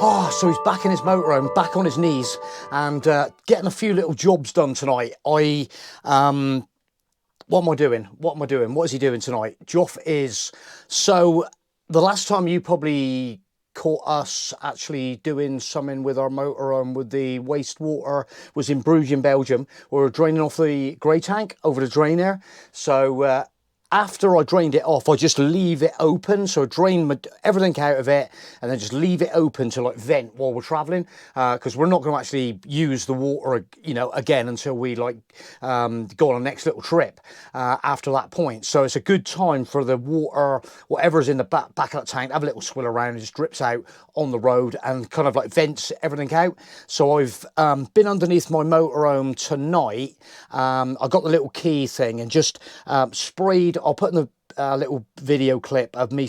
Oh, so he's back in his motorhome, back on his knees, and getting a few little jobs done tonight. What am I doing? What is he doing tonight? Joff is, so the last time you probably caught us actually doing something with our motorhome with the wastewater was in Bruges in Belgium. We were draining off the grey tank over the drain there. So after I drained it off, I just leave it open. So I drain everything out of it and then just leave it open to like vent while we're traveling. Because we're not going to actually use the water, you know, again until we like go on our next little trip after that point. So it's a good time for the water, whatever's in the back of that tank, have a little swill around and just drips out on the road and kind of like vents everything out. So I've been underneath my motorhome tonight. I got the little key thing and just sprayed. I'll put in the little video clip of me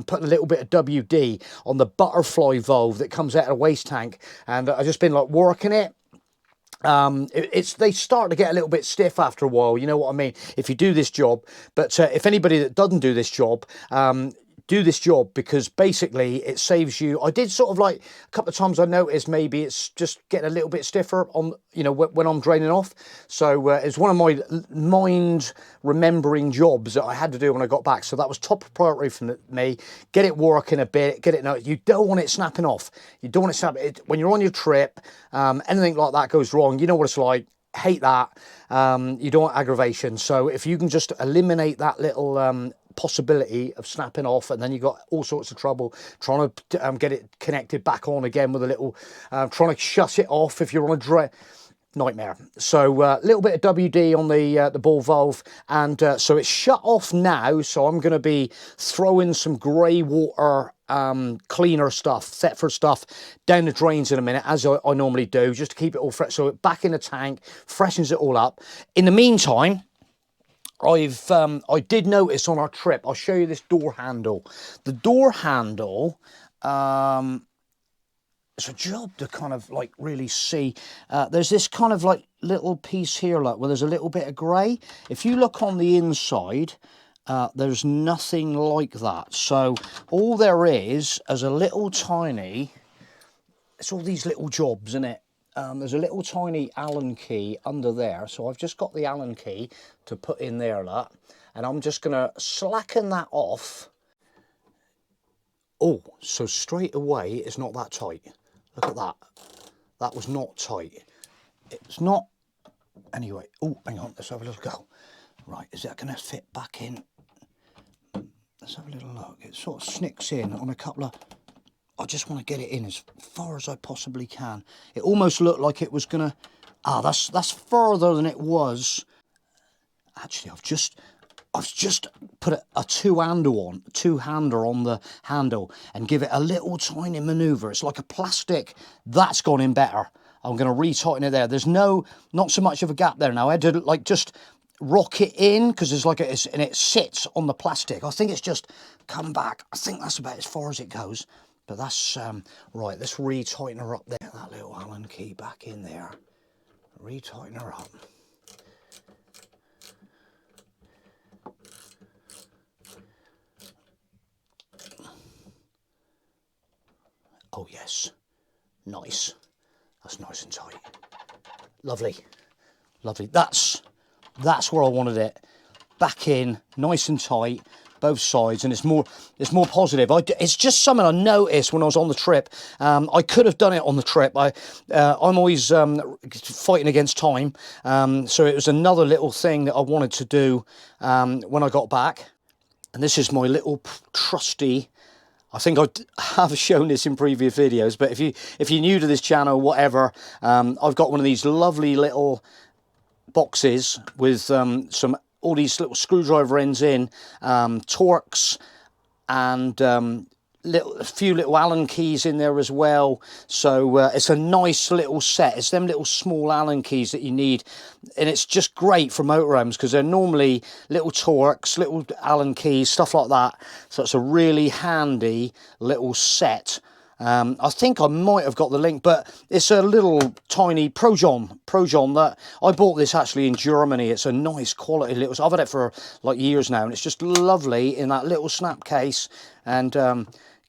putting a little bit of WD on the butterfly valve that comes out of the waste tank, and I've just been like working it. They start to get a little bit stiff after a while, you know what I mean, if you do this job. But if anybody that doesn't do this job, do this job, because basically it saves you. I did sort of like a couple of times I noticed maybe it's just getting a little bit stiffer on, you know, when I'm draining off. So it's one of my mind remembering jobs that I had to do when I got back. So that was top priority for me. Get it working a bit, get it. No, you don't want it snapping off. You don't want it snapping. When you're on your trip, anything like that goes wrong, you know what it's like. Hate that. You don't want aggravation. So if you can just eliminate that little possibility of snapping off, and then you got all sorts of trouble trying to get it connected back on again with a little trying to shut it off if you're on a nightmare. So a little bit of WD on the ball valve, and so it's shut off now. So I'm going to be throwing some grey water cleaner stuff, Thetford stuff, down the drains in a minute, as I normally do, just to keep it all fresh. So back in the tank, freshens it all up. In the meantime, I did notice on our trip, I'll show you this door handle. The door handle, it's a job to kind of like really see. There's this kind of like little piece here, like where there's a little bit of grey. If you look on the inside, there's nothing like that. So all there is a little tiny, it's all these little jobs, isn't it? There's a little tiny Allen key under there. So I've just got the Allen key to put in there, that, and I'm just going to slacken that off. Oh, so straight away, it's not that tight. Look at that. That was not tight. It's not. Anyway, oh, hang on, let's have a little go. Right, is that going to fit back in? Let's have a little look. It sort of snicks in on a couple of... I just want to get it in as far as I possibly can. It almost looked like it was going to... Ah, that's further than it was. Actually, I've just put a two-hander on the handle and give it a little tiny manoeuvre. It's like a plastic. That's gone in better. I'm going to retighten it there. There's not so much of a gap there now. I had to like just rock it in because there's like and it sits on the plastic. I think it's just come back. I think that's about as far as it goes. But that's right. Let's retighten her up there. That little Allen key back in there. Retighten her up. Oh yes, nice. That's nice and tight. Lovely, lovely. That's where I wanted it. Back in, nice and tight, both sides, and it's more positive. It's just something I noticed when I was on the trip. I could have done it on the trip. I'm always fighting against time, so it was another little thing that I wanted to do when I got back. And this is my little trusty. I think I have shown this in previous videos, but if you're new to this channel, whatever, I've got one of these lovely little boxes with all these little screwdriver ends in, Torx, and a few little Allen keys in there as well. So it's a nice little set. It's them little small Allen keys that you need, and it's just great for motorhomes because they're normally little Torx, little Allen keys, stuff like that. So it's a really handy little set. I think I might have got the link, but it's a little tiny Projon that I bought this actually in Germany. It's a nice quality little, I've had it for like years now, and it's just lovely in that little snap case, and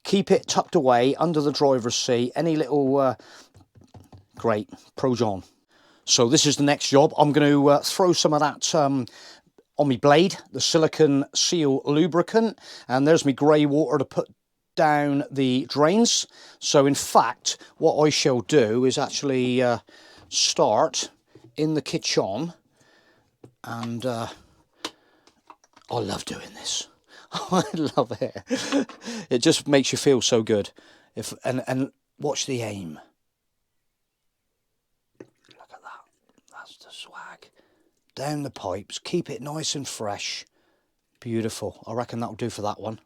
keep it tucked away under the driver's seat. Any little, great, Pro John. So this is the next job. I'm going to throw some of that on my blade, the silicone seal lubricant, and there's my grey water to put down the drains. So in fact, what I shall do is actually start in the kitchen, and I love doing this. I love it. It just makes you feel so good. And watch the aim. Look at that. That's the swag. Down the pipes. Keep it nice and fresh. Beautiful. I reckon that'll do for that one.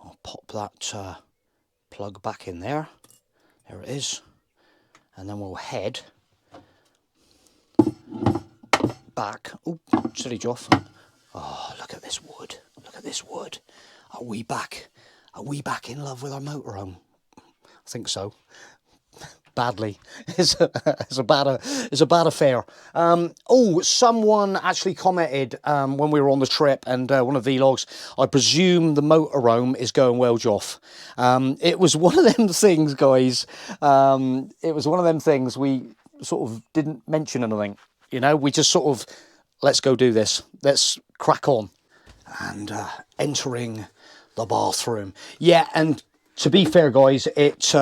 I'll pop that plug back in there. There it is. And then we'll head back. Oh, silly Joff. Oh, look at this wood. Look at this wood. Are we back in love with our motorhome? I think so. Badly. It's a bad affair. Oh, someone actually commented when we were on the trip, and one of the vlogs, I presume the motorhome is going well, Joff. It was one of them things, guys. It was one of them things we sort of didn't mention anything. You know, we just sort of, let's go do this. Let's crack on. And entering the bathroom. Yeah, and to be fair, guys, it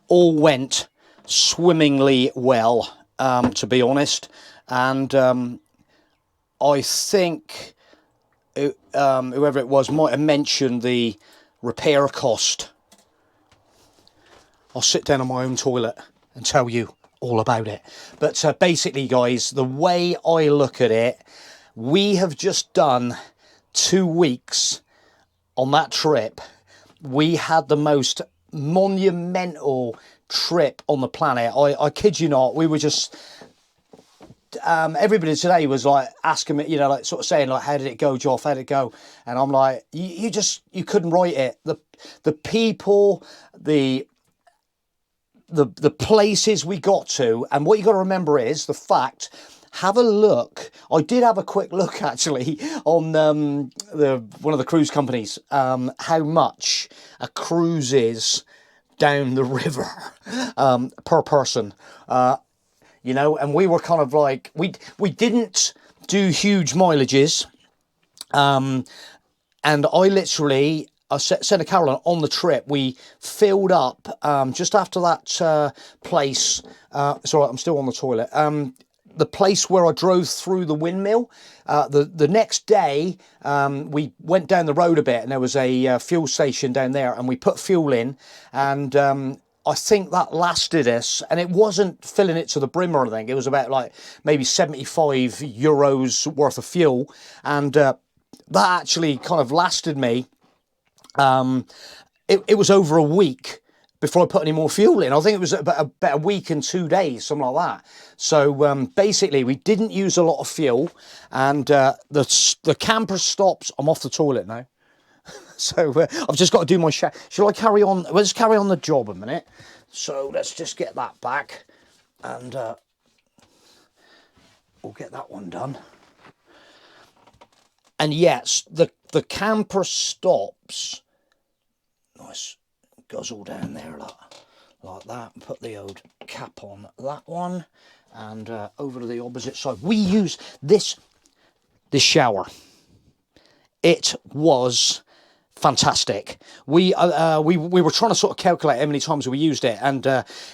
all went swimmingly well, to be honest. And I think whoever it was might have mentioned the repair cost. I'll sit down on my own toilet and tell you all about it. But basically, guys, the way I look at it, we have just done 2 weeks on that trip. We had the most monumental trip on the planet. I kid you not. We were just everybody today was like asking me, you know, like sort of saying like, how did it go, Joff? How did it go? And I'm like, you couldn't write it. The people, the places we got to, and what you got to remember is the fact. Have a look. I did have a quick look actually on one of the cruise companies, how much a cruise is down the river per person. You know, and we were kind of like, we didn't do huge mileages, and I literally, I sent a Caroline on the trip. We filled up just after that place. It's all right, I'm still on the toilet. The place where I drove through the windmill. The next day, we went down the road a bit, and there was a fuel station down there, and we put fuel in, and I think that lasted us, and it wasn't filling it to the brim or anything. It was about like maybe 75 euros worth of fuel, and that actually kind of lasted me. It was over a week before I put any more fuel in. I think it was about a week and 2 days, something like that. So basically, we didn't use a lot of fuel, and the camper stops. I'm off the toilet now. So I've just got to do my shower. Shall I carry on? Let's carry on the job a minute. So let's just get that back, and we'll get that one done. And yes, the camper stops. Nice guzzle down there like that. Put the old cap on that one, and over to the opposite side. We use this shower. It was fantastic. We were trying to sort of calculate how many times we used it, and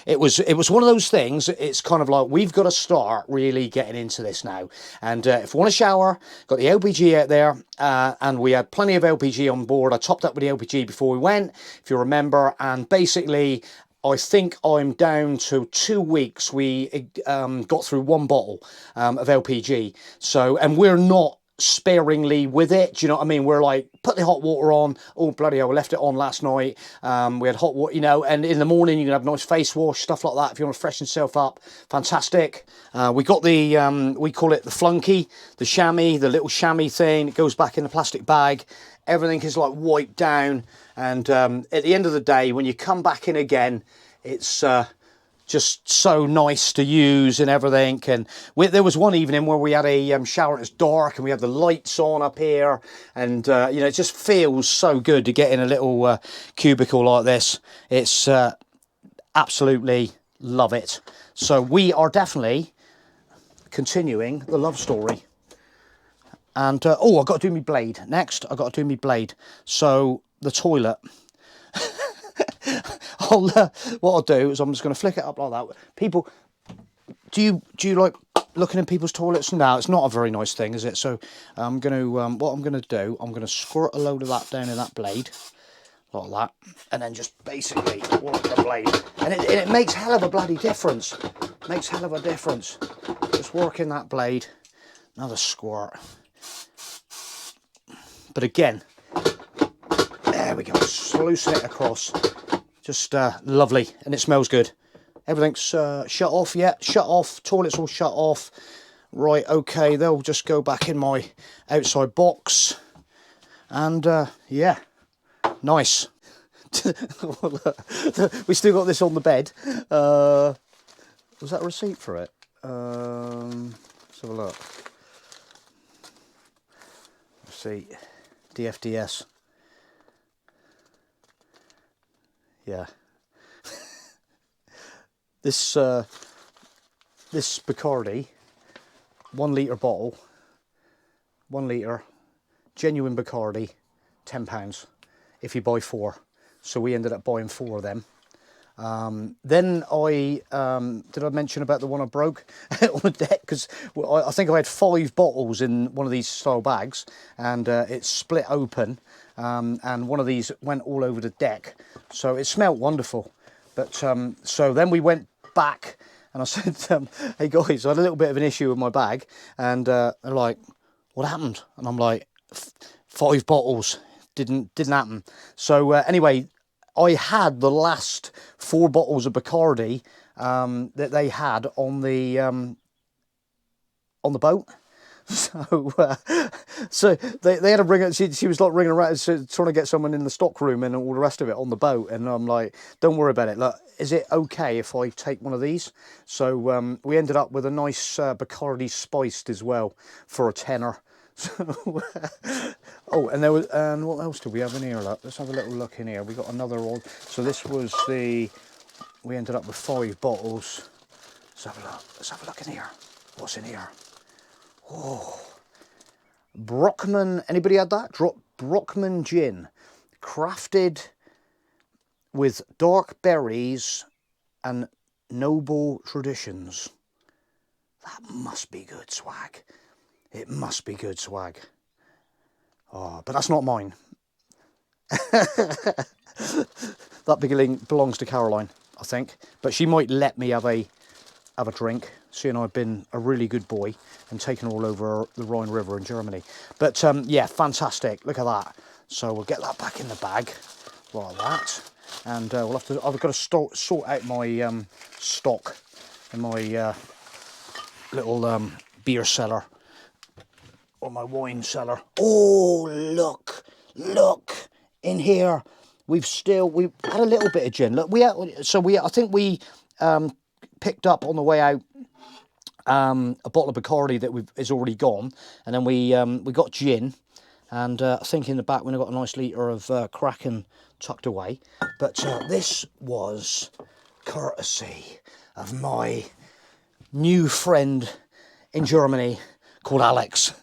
it was one of those things. It's kind of like, we've got to start really getting into this now. And if we want to shower, got the LPG out there, and we had plenty of LPG on board. I topped up with the LPG before we went, if you remember, and basically I think I'm down to 2 weeks. We got through 1 bottle of LPG. So, and we're not sparingly with it, do you know what I mean? We're like, put the hot water on. Oh bloody hell, we left it on last night. We had hot water, you know, and in the morning you can have a nice face wash, stuff like that if you want to freshen yourself up. Fantastic. We got the we call it the flunky, the chamois, the little chamois thing. It goes back in the plastic bag. Everything is like wiped down, and at the end of the day, when you come back in again, it's just so nice to use and everything. And there was one evening where we had a shower and it's dark and we had the lights on up here, and you know, it just feels so good to get in a little cubicle like this. It's absolutely love it. So we are definitely continuing the love story. And oh, I've got to do my blade next. I've got to do my blade. So the toilet. What I'll do is I'm just going to flick it up like that. People, do you like looking in people's toilets? No, it's not a very nice thing, is it? So I'm going to what I'm going to do, I'm going to squirt a load of that down in that blade like that, and then just basically work the blade, and it makes hell of a bloody difference. Makes hell of a difference. Just working that blade. Another squirt. But again, there we go. Sluicing it across. Just lovely, and it smells good. Everything's shut off yet? Shut off. Toilets all shut off. Right, okay, they'll just go back in my outside box. And yeah, nice. We still got this on the bed. Was that a receipt for it? Let's have a look. Receipt. DFDS. Yeah. This Bacardi, 1 litre bottle, 1 litre, genuine Bacardi, £10 if you buy 4. So we ended up buying 4 of them. Then I did I mention about the one I broke on the deck, because I think I had 5 bottles in one of these style bags, and it split open, and one of these went all over the deck, so it smelled wonderful. But so then we went back and I said, hey guys, I had a little bit of an issue with my bag, and they're like, what happened? And I'm like, 5 bottles, didn't happen. So anyway, I had the last 4 bottles of Bacardi that they had on the boat. So they had to bring it. She was like ringing around, trying to get someone in the stock room and all the rest of it on the boat. And I'm like, don't worry about it. Look, is it okay if I take one of these? So we ended up with a nice Bacardi spiced as well for a tenner. So, oh, and there was, and what else do we have in here? Look, let's have a little look in here. We got another one. So this was we ended up with 5 bottles. Let's have a look. Let's have a look in here. What's in here? Oh, Brockman. Anybody had that? Brockman gin, crafted with dark berries and noble traditions. That must be good swag. It must be good swag. Oh, but that's not mine. That belongs to Caroline, I think. But she might let me have a drink, seeing I've been a really good boy and taken all over the Rhine River in Germany. But yeah, fantastic. Look at that. So we'll get that back in the bag like that, and we'll have to. I've got to sort out my stock in my little beer cellar. Or my wine cellar. Oh, look in here. We've had a little bit of gin. Look, I think we picked up on the way out a bottle of Bacardi that is already gone, and then we got gin, and I think in the back we've got a nice litre of Kraken tucked away. But this was courtesy of my new friend in Germany called Alex.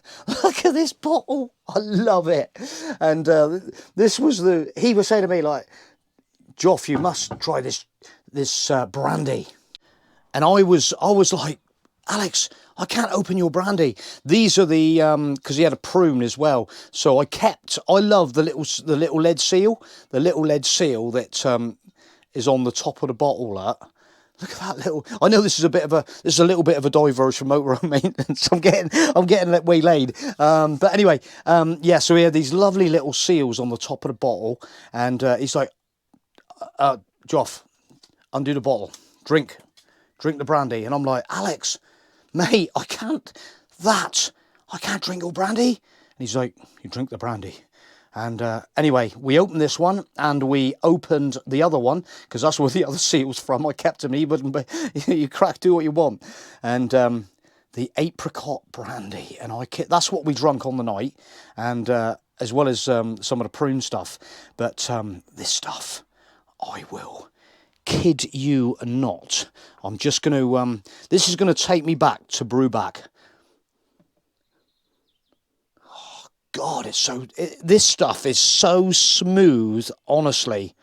Look at this bottle. I love it. And this was he was saying to me, like, Joff, you must try this brandy. And I was like, Alex, I can't open your brandy. These are the because he had a prune as well. So I love the little lead seal. The little lead seal that is on the top of the bottle. Look at that little. I know this is a little bit of a diverge from motorhome maintenance. I'm getting waylaid. But anyway, yeah. So he had these lovely little seals on the top of the bottle, and he's like, Joff, undo the bottle, drink the brandy. And I'm like, Alex, mate, I can't drink your brandy. And he's like, you drink the brandy. And anyway, we opened this one and we opened the other one because that's where the other seal's from. I kept them, he wouldn't be, you crack, do what you want. And the apricot brandy, and that's what we drunk on the night, and as well as some of the prune stuff. But this stuff, I will kid you not. I'm just going to, this is going to take me back to Brewback. Oh, God, this stuff is so smooth, honestly.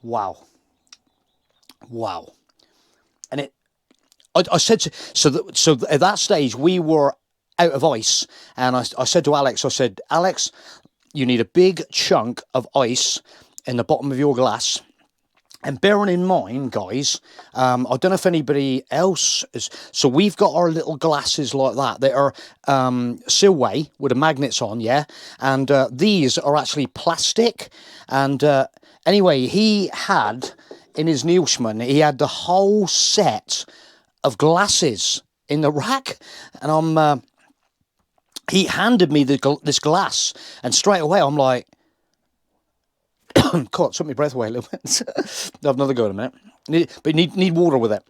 Wow. Wow. And I said to, so at that stage we were out of ice, and I said to Alex, Alex, you need a big chunk of ice in the bottom of your glass. And bearing in mind, guys, I don't know if anybody else is, so we've got our little glasses like that are Silway with the magnets on, yeah, and these are actually plastic. And anyway, he had in his Neilschman, he had the whole set of glasses in the rack, and he handed me this glass, and straight away I'm like, God, it took my breath away a little bit. I'll have another go in a minute. But need water with it.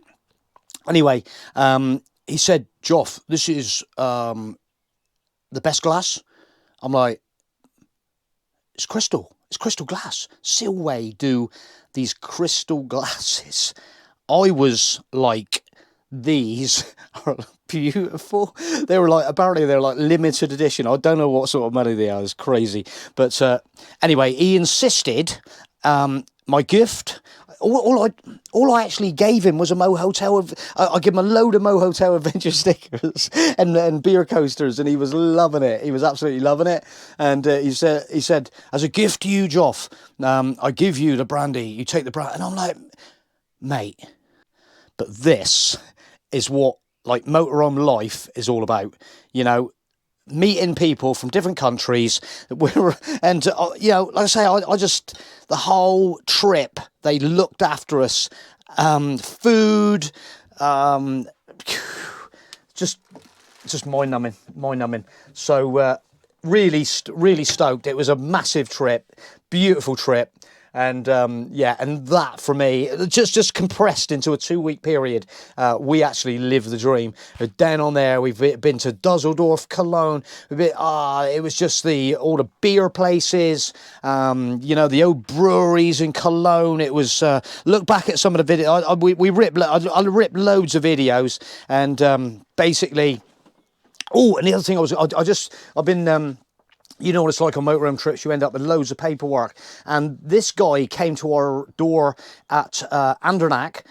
Anyway, he said, Joff, this is the best glass. I'm like, it's crystal. It's crystal glass. Silway do these crystal glasses. I was like, these are beautiful. They were like, apparently they're like limited edition. I don't know what sort of money they are. It's crazy. But anyway, he insisted my gift, all I actually gave him was a Mo Hotel. I gave him a load of Mo Hotel Adventure stickers and beer coasters, and he was loving it. He was absolutely loving it. And he said, as a gift to you, Joff, I give you the brandy. You take the brandy. And I'm like, mate, but this is what like motorhome life is all about, you know, meeting people from different countries. And you know, like I say, I just, the whole trip, they looked after us, food, just mind-numbing. So really stoked. It was a massive trip, beautiful trip. And yeah, and that for me, just compressed into a 2-week period, we actually lived the dream. Down on there, we've been to Dusseldorf, Cologne. It was just all the beer places, you know, the old breweries in Cologne. It was look back at some of the videos. I ripped loads of videos, and basically. Oh, and the other thing I've been. You know what it's like on motorhome trips, you end up with loads of paperwork. And this guy came to our door at Andernach,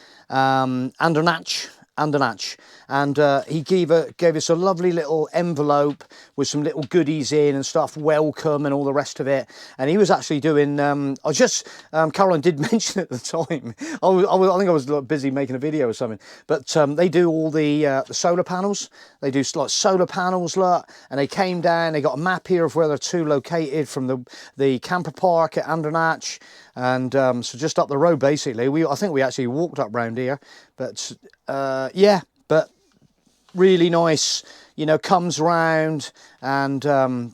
and he gave us a lovely little envelope with some little goodies in and stuff, welcome and all the rest of it. And he was actually doing, Caroline did mention at the time, I think I was busy making a video or something, but they do all the solar panels. They do like solar panels, look, and they came down, they got a map here of where they're two located from the camper park at Andernach. And so just up the road, basically. I think we actually walked up round here, but yeah, but really nice, you know, comes round and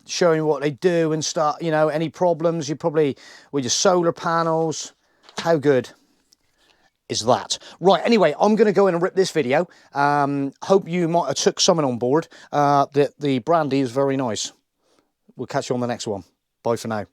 showing what they do and stuff, you know, any problems, with your solar panels. How good is that? Right, anyway, I'm going to go in and rip this video. Hope you might have took something on board. The brandy is very nice. We'll catch you on the next one. Bye for now.